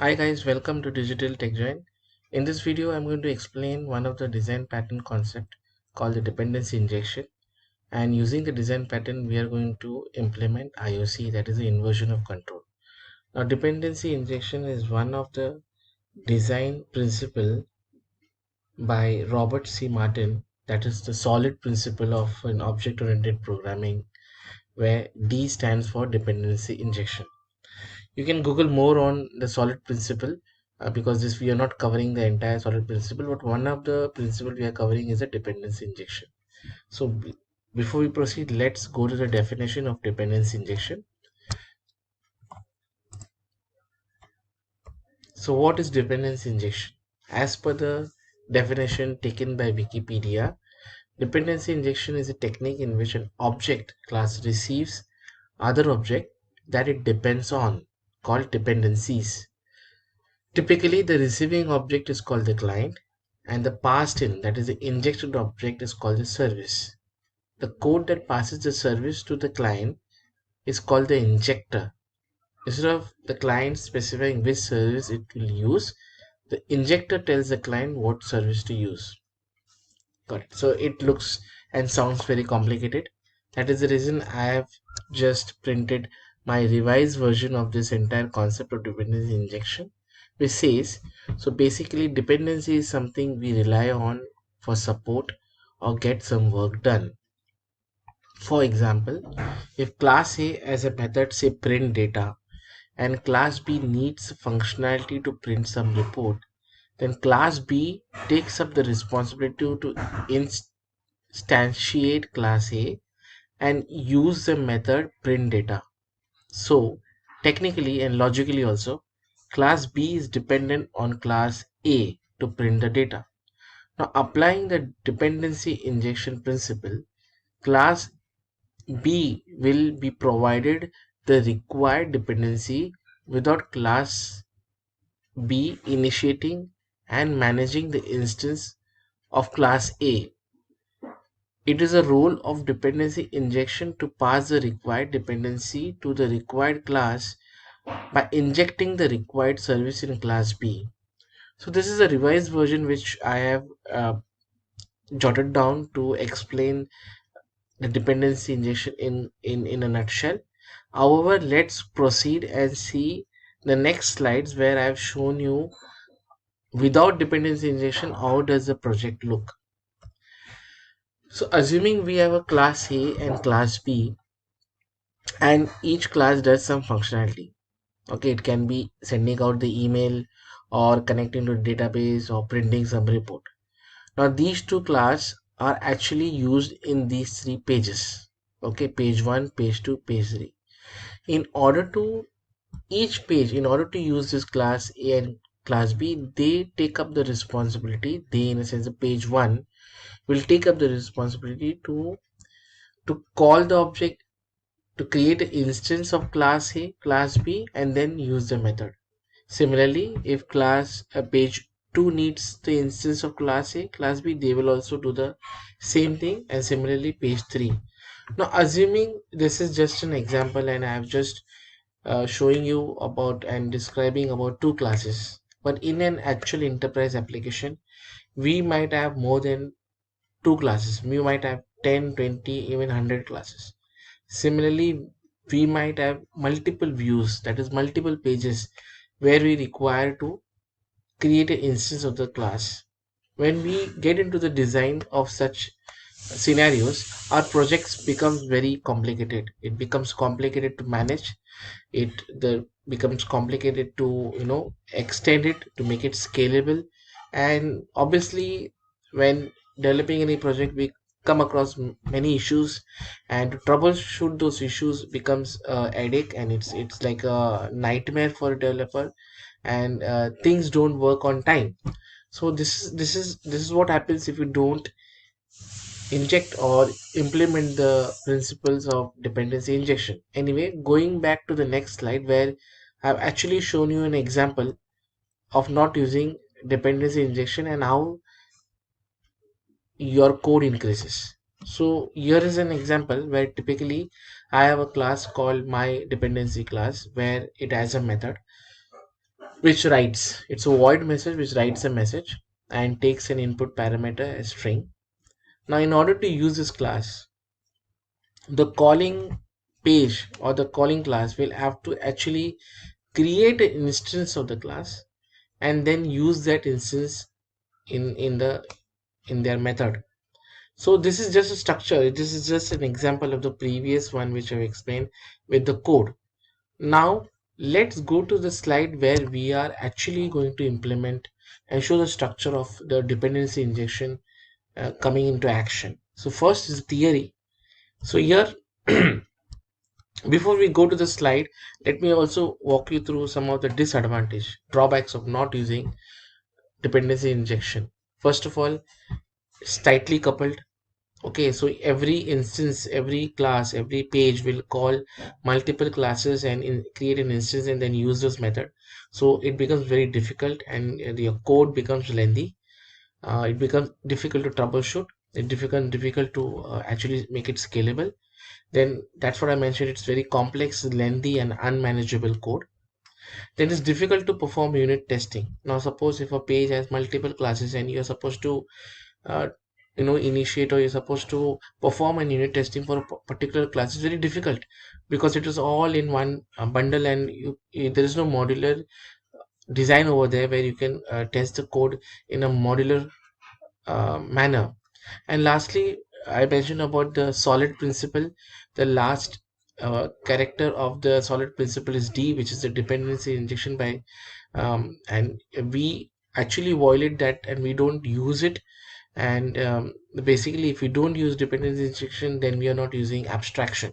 Hi guys, welcome to Digital Tech Join. In this video, I'm going to explain one of the design pattern concept called the dependency injection. And using the design pattern, we are going to implement IOC, that is the inversion of control. Now, dependency injection is one of the design principle by Robert C. Martin, that is the solid principle of an object-oriented programming, where D stands for dependency injection. You can Google more on the solid principle because this we are not covering the entire solid principle, but one of the principle we are covering is a dependency injection. So before we proceed, let's go to the definition of dependency injection. So what is dependency injection? As per the definition taken by Wikipedia, dependency injection is a technique in which an object class receives other object that it depends on, called dependencies. Typically, the receiving object is called the client, and the passed in, that is the injected object, is called the service. The code that passes the service to the client is called the injector. Instead of the client specifying which service it will use, the injector tells the client what service to use. Got it. So it looks and sounds very complicated. That is the reason I have just printed my revised version of this entire concept of dependency injection, which says, so basically dependency is something we rely on for support or get some work done. For example, if class A as a method say print data and class B needs functionality to print some report, then class B takes up the responsibility to instantiate class A and use the method print data. So technically and logically also, class B is dependent on class A to print the data. Now applying the dependency injection principle, class B will be provided the required dependency without class B initiating and managing the instance of class A. It is a role of dependency injection to pass the required dependency to the required class by injecting the required service in class B. So this is a revised version which I have jotted down to explain the dependency injection in a nutshell. However, let's proceed and see the next slides where I have shown you without dependency injection how does the project look. So assuming we have a class A and class B and each class does some functionality. Okay, it can be sending out the email or connecting to the database or printing some report. Now these two classes are actually used in these three pages. Okay, page 1, page 2, page 3. In order to each page, in order to use this class A and class B, they take up the responsibility. They, in a sense, the page 1 will take up the responsibility to call the object, to create an instance of class A, class B, and then use the method. Similarly, if class page 2 needs the instance of class A, class B, they will also do the same thing, and similarly page 3. Now assuming this is just an example and I have just showing you about and describing about two classes, but in an actual enterprise application we might have more than two classes. We might have 10, 20, even 100 classes. Similarly, we might have multiple views, that is multiple pages where we require to create an instance of the class. When we get into the design of such scenarios, our projects becomes very complicated. It becomes complicated to manage. It becomes complicated to extend it to make it scalable. And obviously, when developing any project, we come across many issues, and to troubleshoot those issues becomes a headache, and it's like a nightmare for a developer, and things don't work on time. So this is what happens if you don't inject or implement the principles of dependency injection. Anyway, going back to the next slide where I've actually shown you an example of not using dependency injection and how your code increases. So here is an example where typically I have a class called my dependency class where it has a method. which writes, it's a void message which writes a message and takes an input parameter as string. Now in order to use this class, the calling page or the calling class will have to actually create an instance of the class and then use that instance in their method. So this is just a structure. This is just an example of the previous one which I've explained with the code. Now let's go to the slide where we are actually going to implement and show the structure of the dependency injection coming into action. So first is theory. So here before we go to the slide, let me also walk you through some of the drawbacks of not using dependency injection. First of all, it's tightly coupled. Okay, so every instance, every class, every page will call multiple classes and create an instance and then use this method. So it becomes very difficult and the code becomes lengthy. It becomes difficult to troubleshoot. It becomes difficult to actually make it scalable. Then that's what I mentioned. It's very complex, lengthy, and unmanageable code. Then it's difficult to perform unit testing. Now, suppose if a page has multiple classes and you're supposed to uh, initiate or you're supposed to perform an unit testing for a particular class, is very difficult because it is all in one bundle and there is no modular design over there where you can test the code in a modular manner. And lastly, I mentioned about the solid principle. The last character of the solid principle is D, which is the dependency injection by and we actually violate that and we don't use it. And basically if we don't use dependency injection, then we are not using abstraction.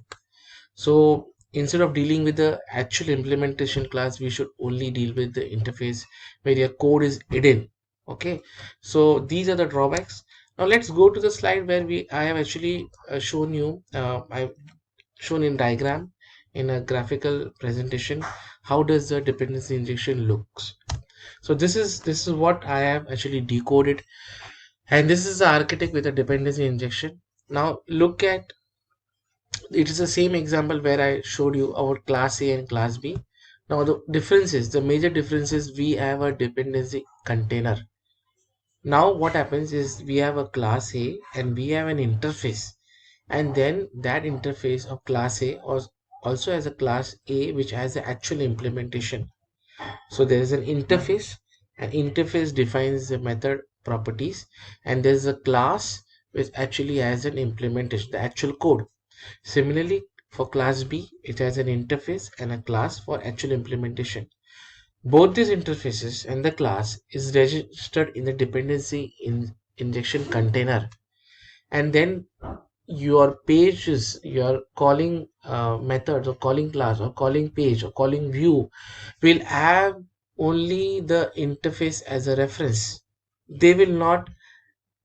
So instead of dealing with the actual implementation class, we should only deal with the interface where your code is hidden. Okay, so these are the drawbacks. Now let's go to the slide where I have actually shown you I've shown in diagram in a graphical presentation how does the dependency injection looks. So this is what I have actually decoded, and this is the architect with a dependency injection. Now look at, it is the same example where I showed you our class A and class B. Now the major difference is we have a dependency container. Now what happens is we have a class A and we have an interface, and then that interface of class A also has a class A which has the actual implementation. So there is an interface. An interface defines the method properties, and there's a class which actually has an implementation, the actual code. Similarly, for class B, it has an interface and a class for actual implementation. Both these interfaces and the class is registered in the injection container. And then your pages, your calling methods or calling class or calling page or calling view will have only the interface as a reference. They will not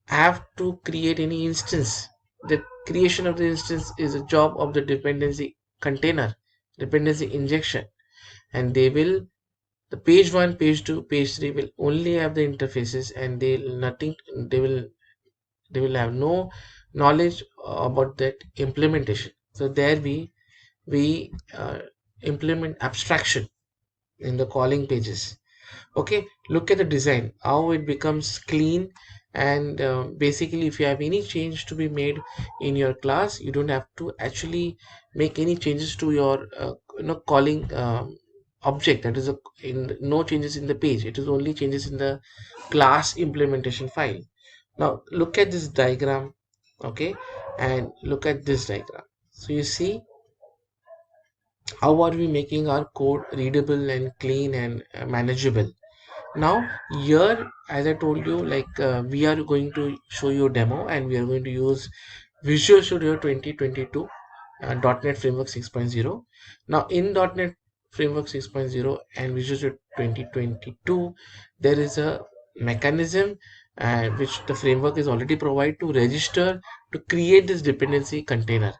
have to create any instance. The creation of the instance is a job of the dependency container, dependency injection, and the page 1, page 2, page 3 will only have the interfaces, and they will have no knowledge about that implementation. So there we implement abstraction in the calling pages. Okay, look at the design, how it becomes clean. And basically if you have any change to be made in your class, you don't have to actually make any changes to your calling object. That is no changes in the page, it is only changes in the class implementation file. Now look at this diagram. Okay, and look at this diagram. So you see how are we making our code readable and clean and manageable. Now here, as I told you, like we are going to show you a demo and we are going to use Visual Studio 2022 .NET Framework 6.0. Now in .NET Framework 6.0 and Visual Studio 2022, there is a mechanism which the framework is already provided to register to create this dependency container.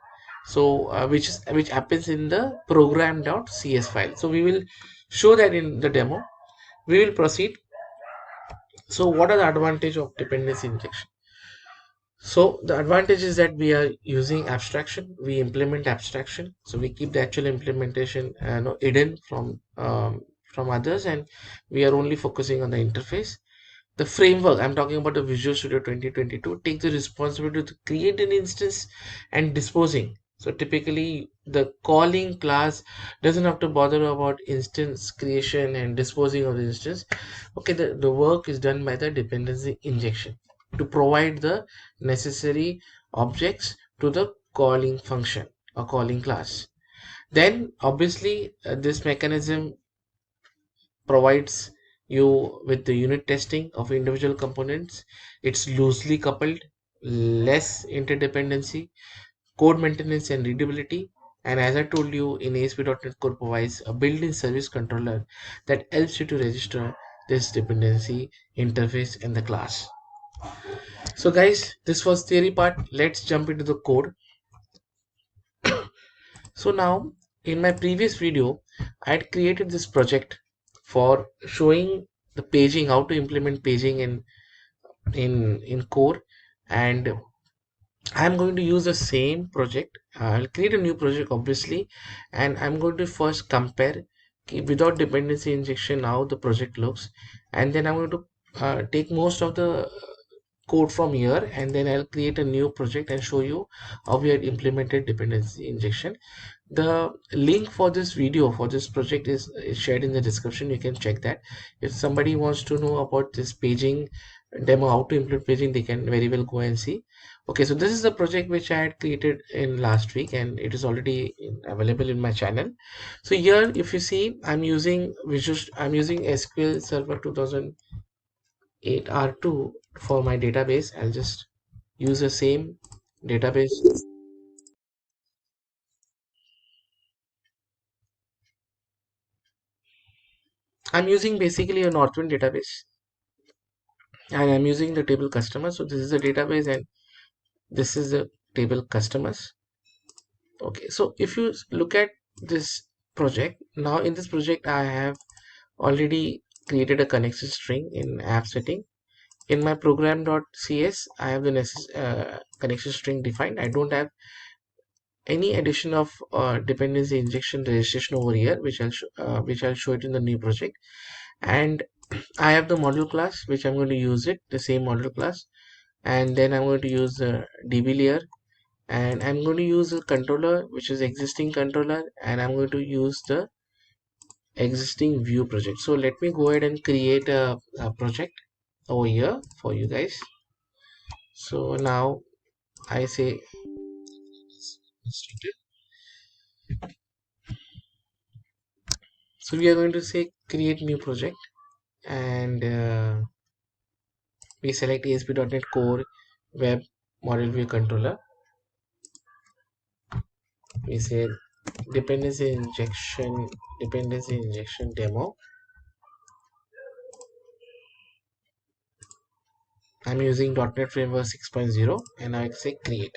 So which happens in the program.cs file. So we will show that in the demo. We will proceed. So what are the advantage of dependency injection? So the advantage is that we are using abstraction, we implement abstraction, so we keep the actual implementation hidden from others, and we are only focusing on the interface. The framework, I'm talking about the Visual Studio 2022, take the responsibility to create an instance and disposing. So typically the calling class doesn't have to bother about instance creation and disposing of the instance. Okay, the work is done by the dependency injection to provide the necessary objects to the calling function or calling class. Then obviously this mechanism provides you with the unit testing of individual components. It's loosely coupled, less interdependency, code maintenance and readability. And as I told you, in ASP.NET Core provides a built-in service controller that helps you to register this dependency interface in the class. So guys, this was theory part. Let's jump into the code. So now in my previous video, I had created this project for showing the paging, how to implement paging in core, and I'm going to use the same project. I'll create a new project obviously, and I'm going to first compare without dependency injection how the project looks, and then I'm going to take most of the code from here, and then I'll create a new project and show you how we had implemented dependency injection. The link for this video for this project is shared in the description. You can check that. If somebody wants to know about this paging demo, how to implement paging, they can very well go and see. Okay, so this is the project which I had created in last week, and it is already available in my channel. So here if you see, I'm using SQL Server 2008 R2 for my database. I'll just use the same database. I'm using basically a Northwind database, and I'm using the table customer. So this is the database and this is the table customers. Okay, so if you look at this project, now in this project I have already created a connection string in app setting. In my program.cs I have the connection string defined. I don't have any addition of dependency injection registration over here, which I'll show it in the new project. And I have the module class which I'm going to use it, the same module class, and then I'm going to use the DB layer, and I'm going to use a controller which is existing controller, and I'm going to use the existing view project. So let me go ahead and create a project over here for you guys. So now I say so we are going to say create new project, and we select ASP.NET Core Web Model View Controller. We say dependency injection demo. I'm using .NET Framework 6.0, and I say create.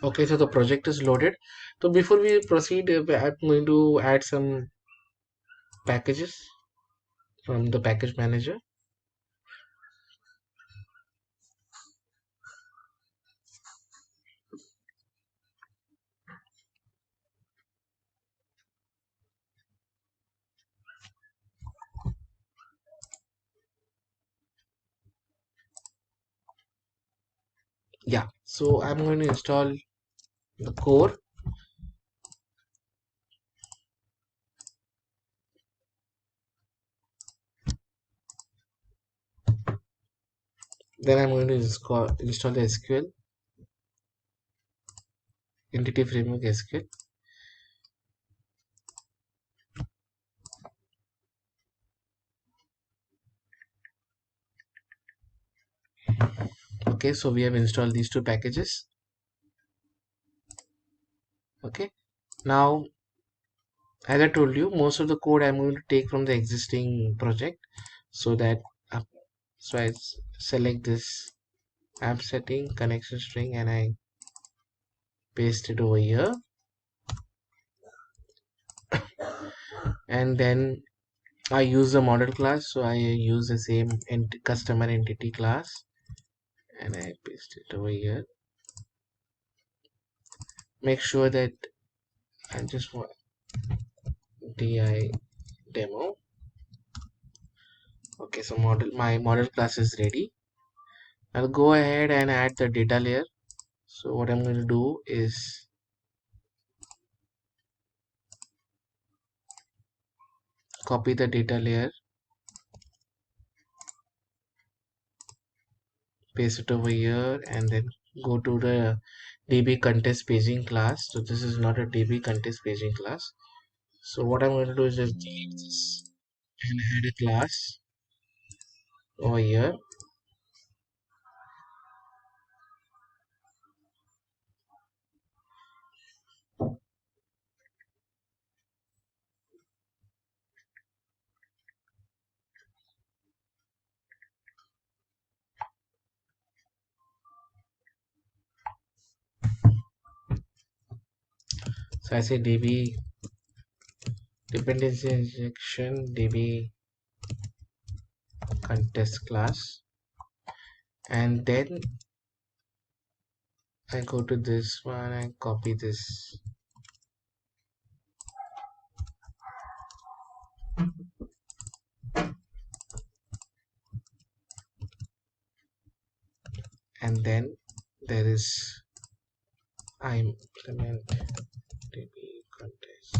Okay, so the project is loaded. So before we proceed, I'm going to add some packages from the package manager. Yeah, so I'm going to install the core. Then I'm going to install the SQL entity framework SQL. Okay, so we have installed these two packages. Okay, now as I told you, most of the code I'm going to take from the existing project, so that uh, so I select this app setting connection string and I paste it over here, and then I use the model class, so I use the same customer entity class and I paste it over here. Make sure that I just want di demo. Okay, so my model class is ready. I'll go ahead and add the data layer. So what I'm going to do is copy the data layer, paste it over here, and then go to the db contest paging class. So this is not a db contest paging class. So what I'm going to do is just delete this and add a class over here. So I say db dependency injection db contest class, and then I go to this one and copy this, and then there is I implement db contest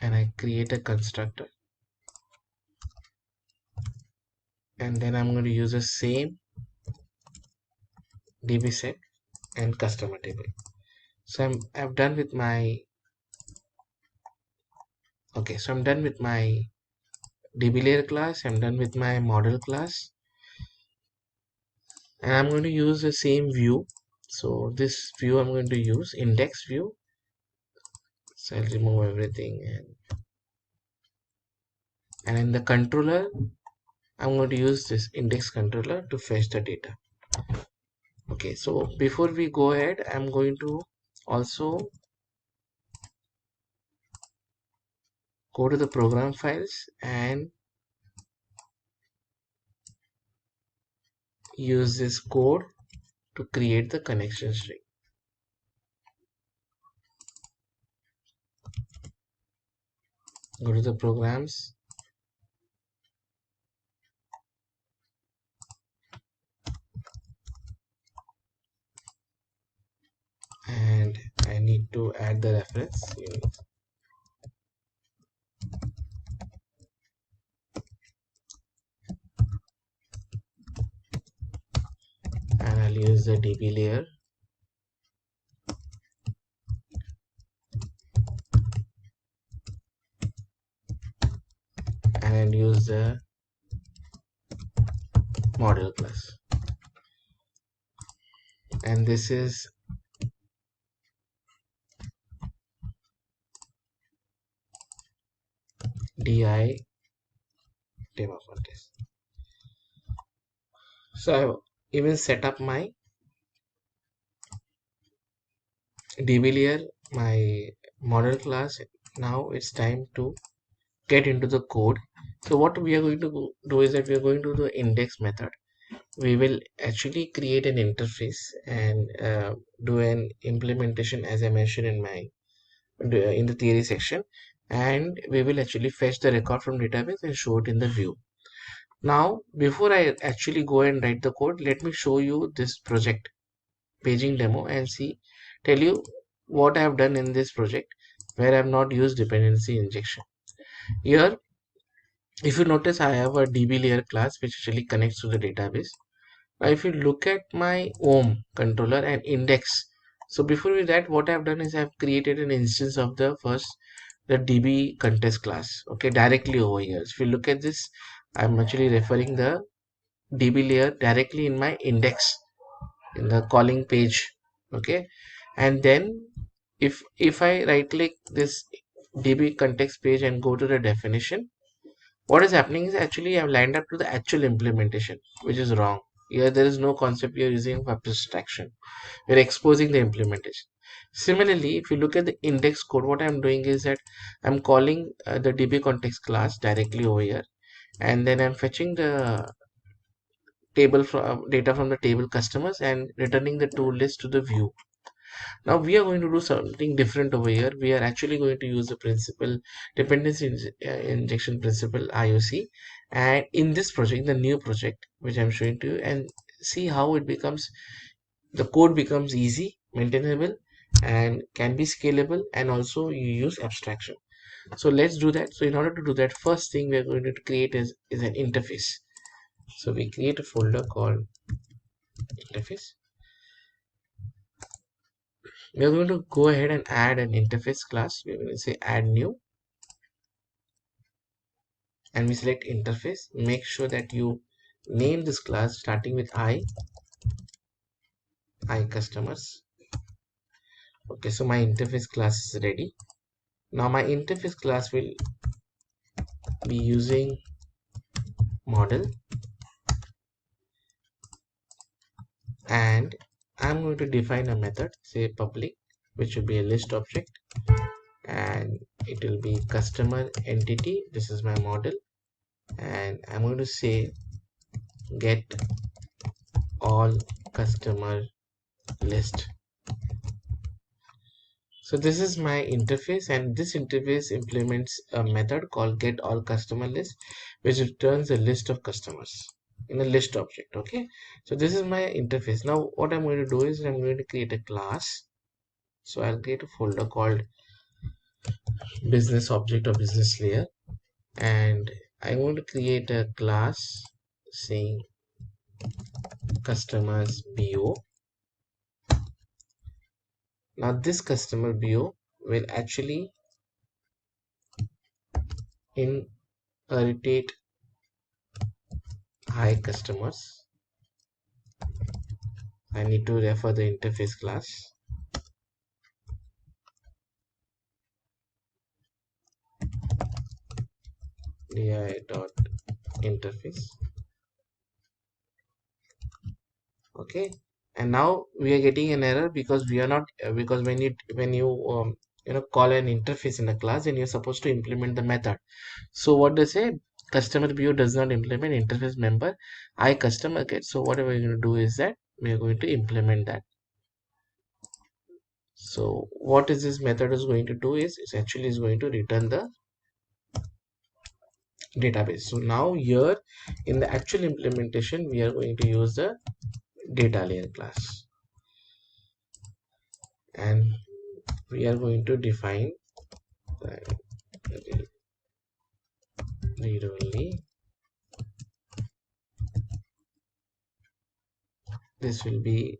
and I create a constructor, and then I'm going to use the same db set and customer table. So I'm done with my okay, so I'm done with my db layer class, I'm done with my model class, and I'm going to use the same view. So this view I'm going to use index view. So I'll remove everything, and in the controller I'm going to use this index controller to fetch the data. Okay, so before we go ahead, I'm going to also go to the program files and use this code to create the connection string. Go to the programs, and I need to add the reference unit. And I'll use the db layer, and I'll use the model class, and this is di demo contest. So I've even set up my db layer, my model class. Now it's time to get into the code. So what we are going to do is that we are going to do the index method. We will actually create an interface and do an implementation as I mentioned in my in the theory section, and we will actually fetch the record from database and show it in the view. Now before I actually go and write the code, let me show you this project paging demo and tell you what I have done in this project where I have not used dependency injection. Here if you notice, I have a db layer class which actually connects to the database. Now if you look at my home controller and index, so before that what I've done is I've created an instance of the db contest class, okay, directly over here. So if you look at this, I'm actually referring the db layer directly in my index in the calling page, okay. And then if I right click this db context page and go to the definition, what is happening is actually I've lined up to the actual implementation, which is wrong. Here there is no concept we are using of abstraction. We're exposing the implementation. Similarly, if you look at the index code, what I'm doing is that I'm calling the DB context class directly over here, and then I'm fetching the table from data from the table customers and returning the tool list to the view. Now we are going to do something different over here. We are actually going to use the principle dependency injection principle IOC, and in this project, the new project which I'm showing to you, and see how it becomes, the code becomes easy, maintainable, and can be scalable, and also you use abstraction. So let's do that. So in order to do that, first thing we are going to create is an interface. So we create a folder called interface. We are going to go ahead and add an interface class. We're going to say add new, and we select interface. Make sure that you name this class starting with I customers. Okay, so my interface class is ready. Now my interface class will be using model, and I'm going to define a method, say public, which will be a list object, and it will be customer entity. This is my model, and I'm going to say get all customer list. So this is my interface, and this interface implements a method called get all customer list, which returns a list of customers in a list object. Okay, so this is my interface. Now what I'm going to do is I'm going to create a class. So I'll create a folder called business object or business layer, and I'm going to create a class saying customers BO. Now this customer BO will actually inherit high customers. I need to refer the interface class. di.interface. Okay, and now we are getting an error because we are not because when you call an interface in a class, and you're supposed to implement the method. So what they say, customer view does not implement interface member I customer get. So what we're going to do is that we are going to implement that. So what is this method is going to do is it's actually is going to return the database. So now here in the actual implementation, we are going to use the data layer class, and we are going to define read only. This will be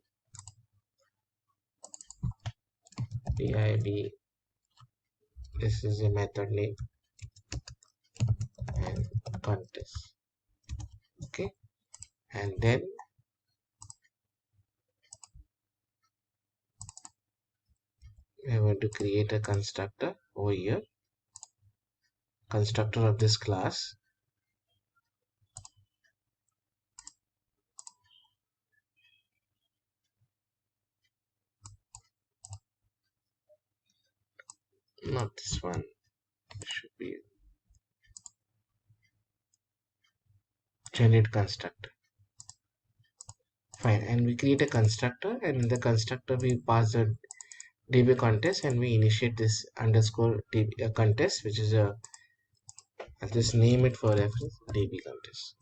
dib. This is a method name and contest. Okay, and then we are going to create a constructor over here, constructor of this class. Not this one, it should be generate constructor. Fine, and we create a constructor, and in the constructor we pass the db contest, and we initiate this underscore db contest, which is a, I'll just name it for reference, db contest.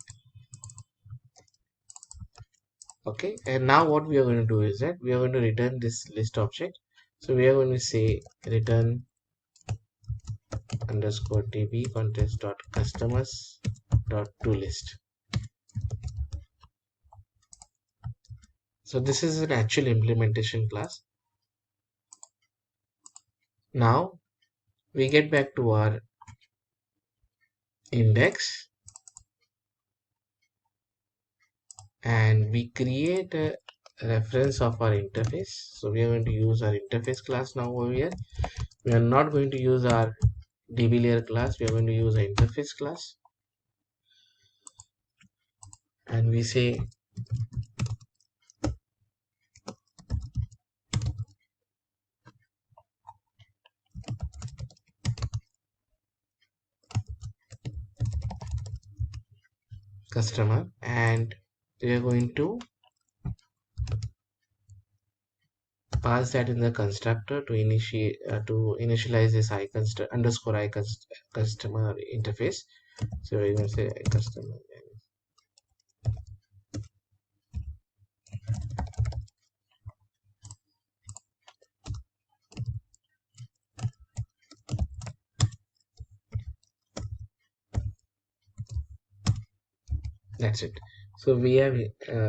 Okay, and now what we are going to do is that we are going to return this list object. So we are going to say return underscore db contest dot customers dot to list. So this is an actual implementation class. Now we get back to our index, and we create a reference of our interface. So we are going to use our interface class now over here. We are not going to use our db layer class. We are going to use an interface class, and we say customer, and we are going to pass that in the constructor to initiate initialize this underscore customer interface. So we're going to say customer. That's it. So we have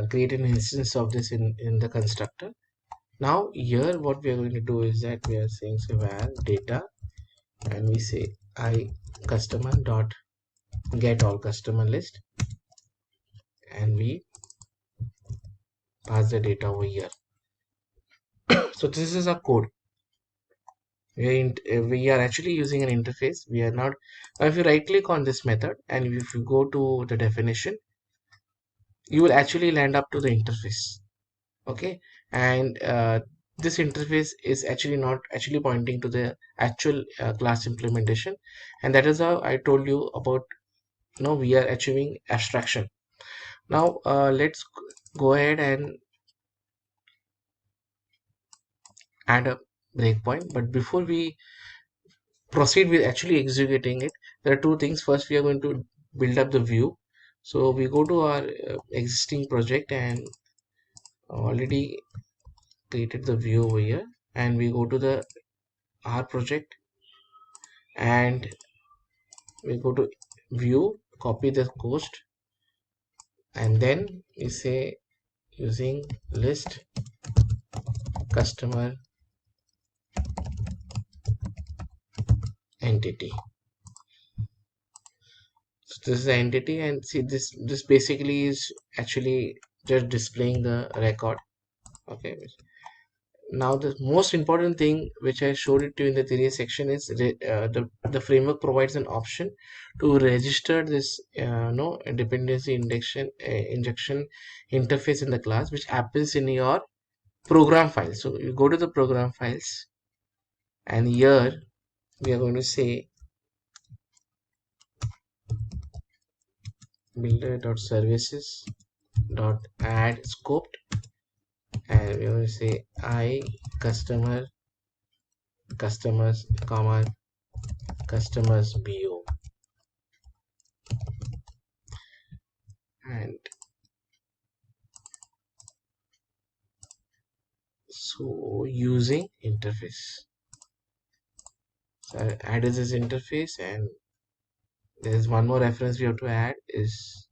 created an instance of this in the constructor. Now here what we are going to do is that we are saying so var data, and we say I customer dot get all customer list, and we pass the data over here. So this is our code. We are actually using an interface. We are not. If you right click on this method and if you go to the definition, you will actually land up to the interface. Okay, and this interface is actually not actually pointing to the actual class implementation, and that is how I told you about. We are achieving abstraction. Now let's go ahead and add a breakpoint. But before we proceed with actually executing it, there are two things. First, we are going to build up the view. So we go to our existing project and already created the view over here, and we go to the R project and we go to view, copy the cost, and then we say using list customer entity. So this is the entity, and see this basically is actually just displaying the record. Okay, now the most important thing which I showed it to you in the theory section is the framework provides an option to register this no dependency injection interface in the class, which happens in your program file. So you go to the program files, and here we are going to say builder.services.add scoped, and we are going to say I customers comma customers bo, and so using interface. So I added this interface, and there's one more reference we have to add is,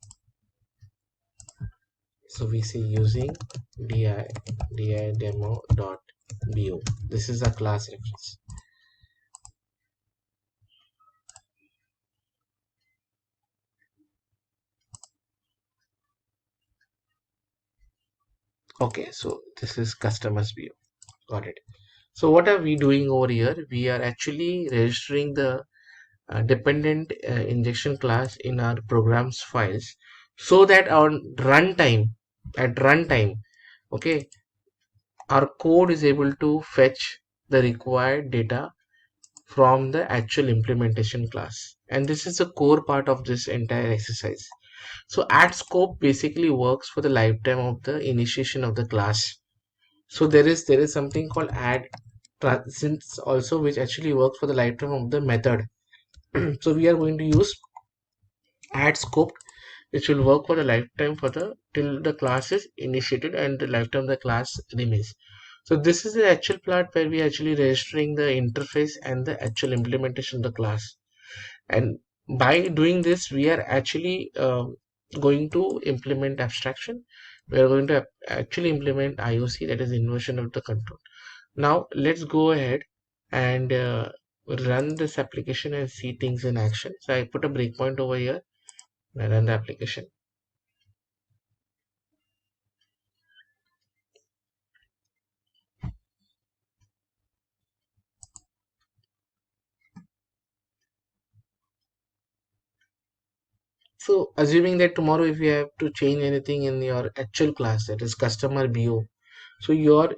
so we say using di demo dot bo. This is a class reference. Okay, so this is customers bo. Got it. So what are we doing over here? We are actually registering the dependent injection class in our programs files, so that on runtime, at runtime, okay, our code is able to fetch the required data from the actual implementation class. And this is the core part of this entire exercise. So add scope basically works for the lifetime of the initiation of the class. So there is something called add transients also, which actually works for the lifetime of the method. So we are going to use add scope, which will work for the lifetime for the till the class is initiated and the lifetime of the class remains. So this is the actual part where we are actually registering the interface and the actual implementation of the class. And by doing this, we are actually going to implement abstraction. We are going to actually implement IOC, that is inversion of the control. Now let's go ahead and run this application and see things in action. So I put a breakpoint over here and run the application. So assuming that tomorrow if you have to change anything in your actual class, that is customer BO, so your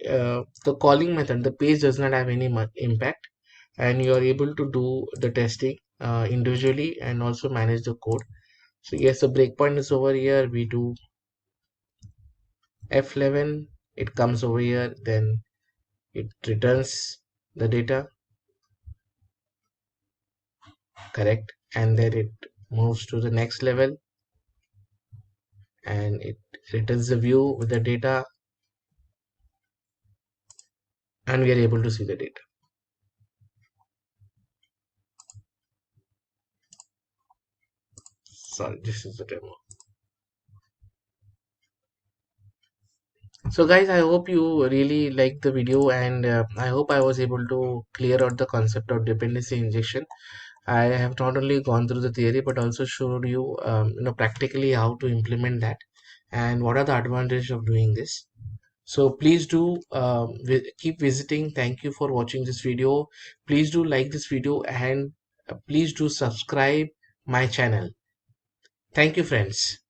the calling method, the page does not have any impact, and you are able to do the testing individually and also manage the code. So yes, the breakpoint is over here. We do F11, it comes over here, then it returns the data, correct, and then it moves to the next level and it returns the view with the data, and we are able to see the data. Sorry, this is the demo. So guys, I hope you really liked the video, and I hope I was able to clear out the concept of dependency injection. I have not only gone through the theory but also showed you, practically how to implement that and what are the advantages of doing this. So please do keep visiting. Thank you for watching this video. Please do like this video, and please do subscribe my channel. Thank you, friends.